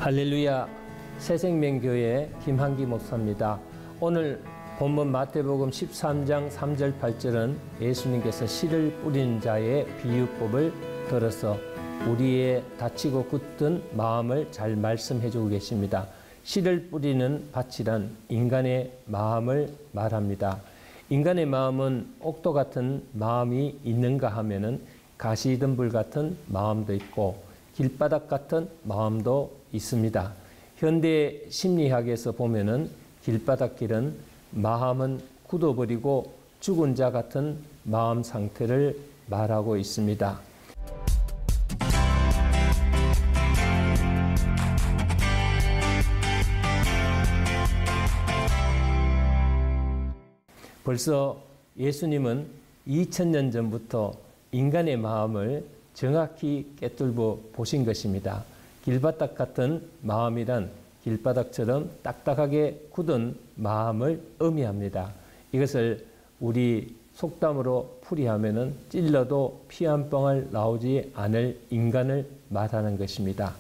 할렐루야, 새생명교회 김한기 목사입니다. 오늘 본문 마태복음 13장 3절 8절은 예수님께서 씨를 뿌리는 자의 비유법을 들어서 우리의 다치고 굳던 마음을 잘 말씀해 주고 계십니다. 씨를 뿌리는 밭이란 인간의 마음을 말합니다. 인간의 마음은 옥도 같은 마음이 있는가 하면은 가시덤불 같은 마음도 있고 길바닥 같은 마음도 있습니다. 현대 심리학에서 보면은 길바닥길은 마음은 굳어버리고 죽은 자 같은 마음 상태를 말하고 있습니다. 벌써 예수님은 2000년 전부터 인간의 마음을 정확히 꿰뚫어 보신 것입니다. 길바닥 같은 마음이란 길바닥처럼 딱딱하게 굳은 마음을 의미합니다. 이것을 우리 속담으로 풀이하면은 찔러도 피 한 방울 나오지 않을 인간을 말하는 것입니다.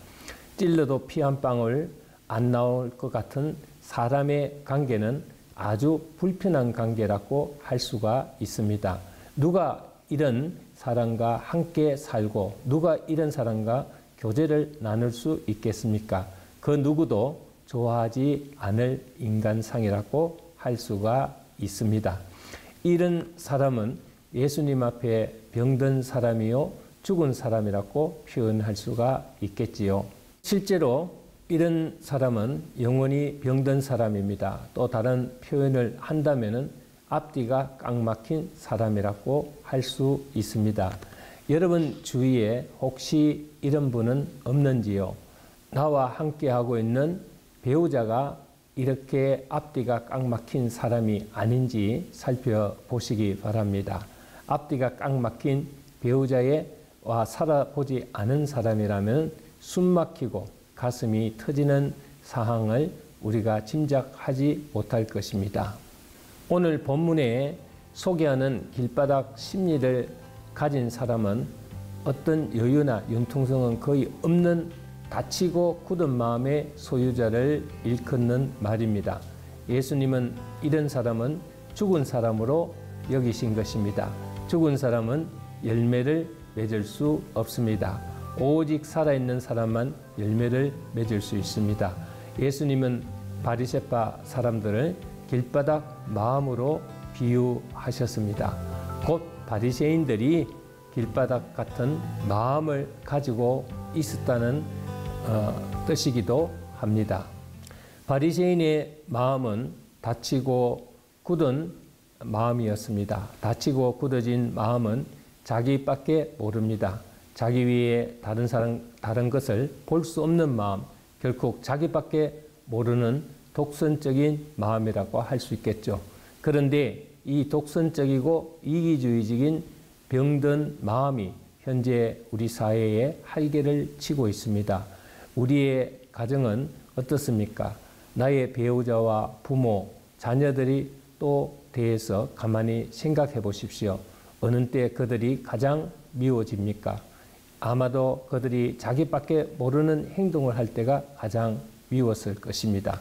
찔러도 피 한 방울 안 나올 것 같은 사람의 관계는 아주 불편한 관계라고 할 수가 있습니다. 누가 이런 사람과 함께 살고 누가 이런 사람과 교제를 나눌 수 있겠습니까? 그 누구도 좋아하지 않을 인간상이라고 할 수가 있습니다. 이런 사람은 예수님 앞에 병든 사람이요 죽은 사람이라고 표현할 수가 있겠지요. 실제로 이런 사람은 영원히 병든 사람입니다. 또 다른 표현을 한다면은 앞뒤가 꽉 막힌 사람이라고 할 수 있습니다. 여러분 주위에 혹시 이런 분은 없는지요? 나와 함께 하고 있는 배우자가 이렇게 앞뒤가 꽉 막힌 사람이 아닌지 살펴보시기 바랍니다. 앞뒤가 꽉 막힌 배우자와 살아보지 않은 사람이라면 숨 막히고 가슴이 터지는 상황을 우리가 짐작하지 못할 것입니다. 오늘 본문에 소개하는 길바닥 심리를 가진 사람은 어떤 여유나 융통성은 거의 없는 다치고 굳은 마음의 소유자를 일컫는 말입니다. 예수님은 이런 사람은 죽은 사람으로 여기신 것입니다. 죽은 사람은 열매를 맺을 수 없습니다. 오직 살아있는 사람만 열매를 맺을 수 있습니다. 예수님은 바리새파 사람들을 길바닥 마음으로 비유하셨습니다. 곧 바리새인들이 길바닥 같은 마음을 가지고 있었다는 뜻이기도 합니다. 바리새인의 마음은 다치고 굳은 마음이었습니다. 다치고 굳어진 마음은 자기밖에 모릅니다. 자기 위에 다른 것을 볼 수 없는 마음, 결국 자기밖에 모르는 독선적인 마음이라고 할 수 있겠죠. 그런데 이 독선적이고 이기주의적인 병든 마음이 현재 우리 사회에 활개를 치고 있습니다. 우리의 가정은 어떻습니까? 나의 배우자와 부모, 자녀들이 또 대해서 가만히 생각해 보십시오. 어느 때 그들이 가장 미워집니까? 아마도 그들이 자기밖에 모르는 행동을 할 때가 가장 미웠을 것입니다.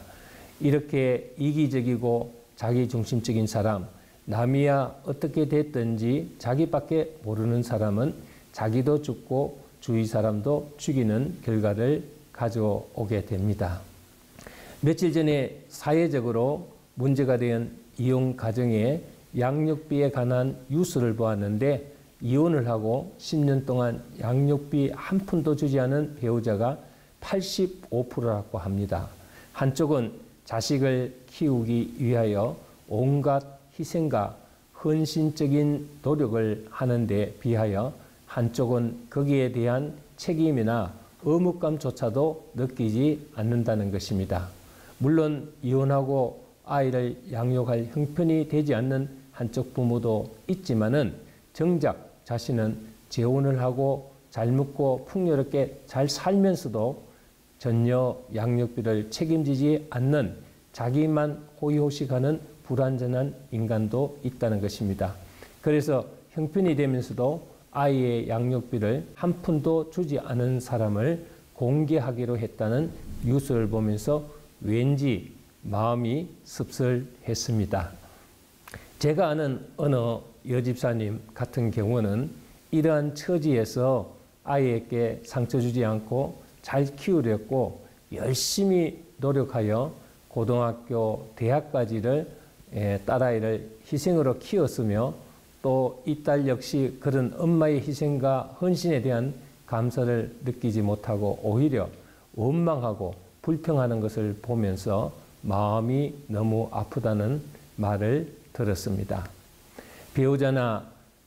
이렇게 이기적이고 자기중심적인 사람, 남이야 어떻게 됐든지 자기밖에 모르는 사람은 자기도 죽고 주위 사람도 죽이는 결과를 가져오게 됩니다. 며칠 전에 사회적으로 문제가 된 이혼 가정의 양육비에 관한 뉴스를 보았는데 이혼을 하고 10년 동안 양육비 한 푼도 주지 않은 배우자가 85%라고 합니다. 한쪽은 자식을 키우기 위하여 온갖 희생과 헌신적인 노력을 하는데 비하여 한쪽은 거기에 대한 책임이나 의무감조차도 느끼지 않는다는 것입니다. 물론 이혼하고 아이를 양육할 형편이 되지 않는 한쪽 부모도 있지만은 정작 자신은 재혼을 하고 잘 먹고 풍요롭게 잘 살면서도 전혀 양육비를 책임지지 않는 자기만 호의호식하는 불완전한 인간도 있다는 것입니다. 그래서 형편이 되면서도 아이의 양육비를 한 푼도 주지 않은 사람을 공개하기로 했다는 뉴스를 보면서 왠지 마음이 씁쓸했습니다. 제가 아는 어느 여집사님 같은 경우는 이러한 처지에서 아이에게 상처 주지 않고 잘 키우려고 열심히 노력하여 고등학교, 대학까지를 딸아이를 희생으로 키웠으며 또 이 딸 역시 그런 엄마의 희생과 헌신에 대한 감사를 느끼지 못하고 오히려 원망하고 불평하는 것을 보면서 마음이 너무 아프다는 말을 들었습니다. 배우자나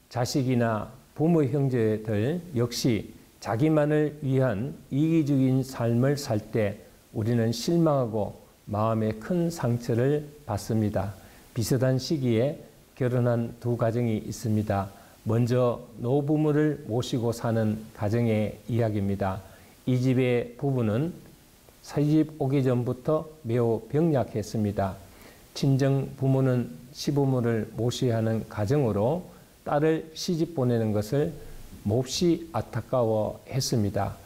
자식이나 부모 형제들 역시 자기만을 위한 이기적인 삶을 살 때 우리는 실망하고 마음에 큰 상처를 받습니다. 비슷한 시기에 결혼한 두 가정이 있습니다. 먼저 노부모를 모시고 사는 가정의 이야기입니다. 이 집의 부부는 시집 오기 전부터 매우 병약했습니다. 친정 부모는 시부모를 모셔야 하는 가정으로 딸을 시집 보내는 것을 몹시 안타까워했습니다.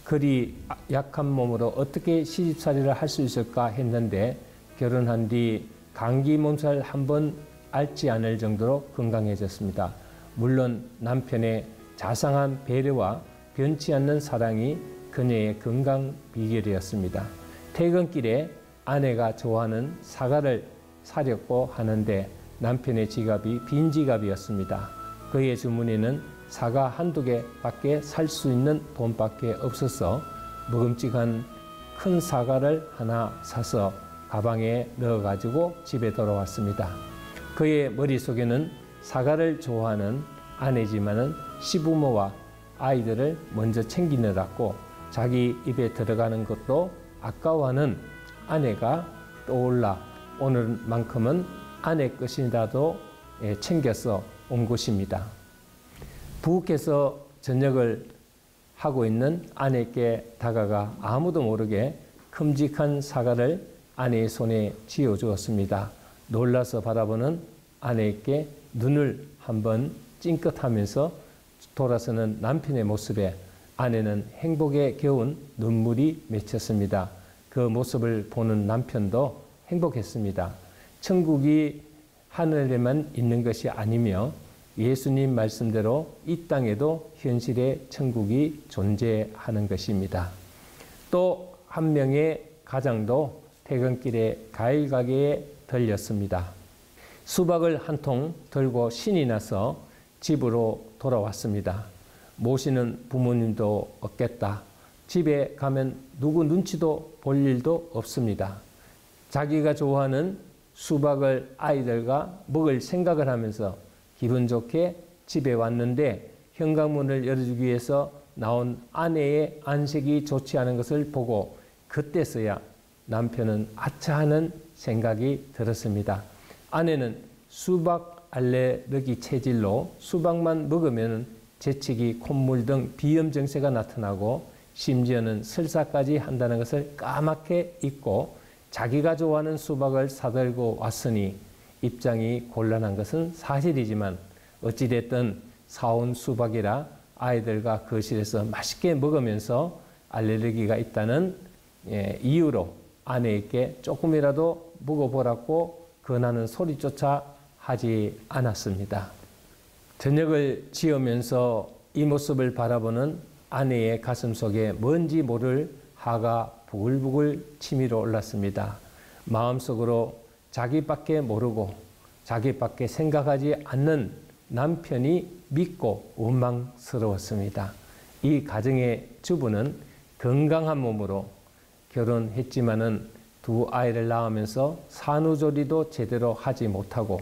그리 약한 몸으로 어떻게 시집살이를 할 수 있을까 했는데 결혼한 뒤 감기 몸살 한 번 앓지 않을 정도로 건강해졌습니다. 물론 남편의 자상한 배려와 변치 않는 사랑이 그녀의 건강 비결이었습니다. 퇴근길에 아내가 좋아하는 사과를 사려고 하는데 남편의 지갑이 빈 지갑이었습니다. 그의 주머니는 사과 한두 개밖에 살 수 있는 돈밖에 없어서 먹음직한 큰 사과를 하나 사서 가방에 넣어가지고 집에 돌아왔습니다. 그의 머릿속에는 사과를 좋아하는 아내지만은 시부모와 아이들을 먼저 챙기느라고 자기 입에 들어가는 것도 아까워하는 아내가 떠올라 오늘만큼은 아내 것이라도 챙겨서 온 것입니다. 부엌에서 저녁을 하고 있는 아내께 다가가 아무도 모르게 큼직한 사과를 아내의 손에 쥐어주었습니다. 놀라서 바라보는 아내에게 눈을 한번 찡긋하면서 돌아서는 남편의 모습에 아내는 행복에 겨운 눈물이 맺혔습니다. 그 모습을 보는 남편도 행복했습니다. 천국이 하늘에만 있는 것이 아니며 예수님 말씀대로 이 땅에도 현실의 천국이 존재하는 것입니다. 또 한 명의 가장도 퇴근길에 과일 가게에 들렸습니다. 수박을 한 통 들고 신이 나서 집으로 돌아왔습니다. 모시는 부모님도 없겠다. 집에 가면 누구 눈치도 볼 일도 없습니다. 자기가 좋아하는 수박을 아이들과 먹을 생각을 하면서 기분 좋게 집에 왔는데 현관문을 열어주기 위해서 나온 아내의 안색이 좋지 않은 것을 보고 그때서야 남편은 아차 하는 생각이 들었습니다. 아내는 수박 알레르기 체질로 수박만 먹으면 재채기, 콧물 등 비염 증세가 나타나고 심지어는 설사까지 한다는 것을 까맣게 잊고 자기가 좋아하는 수박을 사들고 왔으니 입장이 곤란한 것은 사실이지만 어찌됐든 사온 수박이라 아이들과 거실에서 맛있게 먹으면서 알레르기가 있다는 이유로 아내에게 조금이라도 먹어보라고 권하는 소리조차 하지 않았습니다. 저녁을 지으면서 이 모습을 바라보는 아내의 가슴 속에 뭔지 모를 화가 부글부글 치밀어 올랐습니다. 마음속으로 자기밖에 모르고 자기밖에 생각하지 않는 남편이 믿고 원망스러웠습니다. 이 가정의 주부는 건강한 몸으로 결혼했지만은 두 아이를 낳으면서 산후조리도 제대로 하지 못하고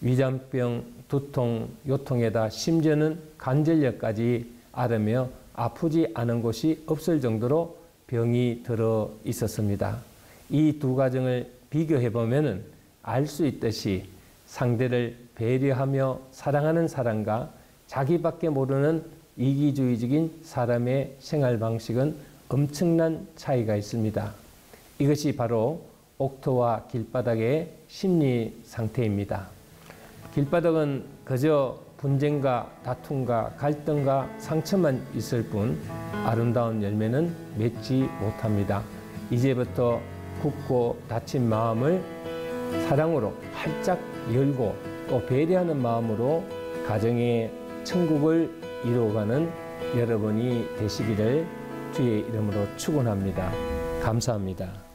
위장병, 두통, 요통에다 심지어는 관절염까지 앓으며 아프지 않은 곳이 없을 정도로 병이 들어 있었습니다. 이 두 가정을 비교해 보면은 알 수 있듯이 상대를 배려하며 사랑하는 사람과 자기밖에 모르는 이기주의적인 사람의 생활 방식은 엄청난 차이가 있습니다. 이것이 바로 옥토와 길바닥의 심리 상태입니다. 길바닥은 그저 분쟁과 다툼과 갈등과 상처만 있을 뿐 아름다운 열매는 맺지 못합니다. 이제부터 굳고 닫힌 마음을 사랑으로 활짝 열고 또 배려하는 마음으로 가정의 천국을 이루어가는 여러분이 되시기를 주의 이름으로 축원합니다. 감사합니다.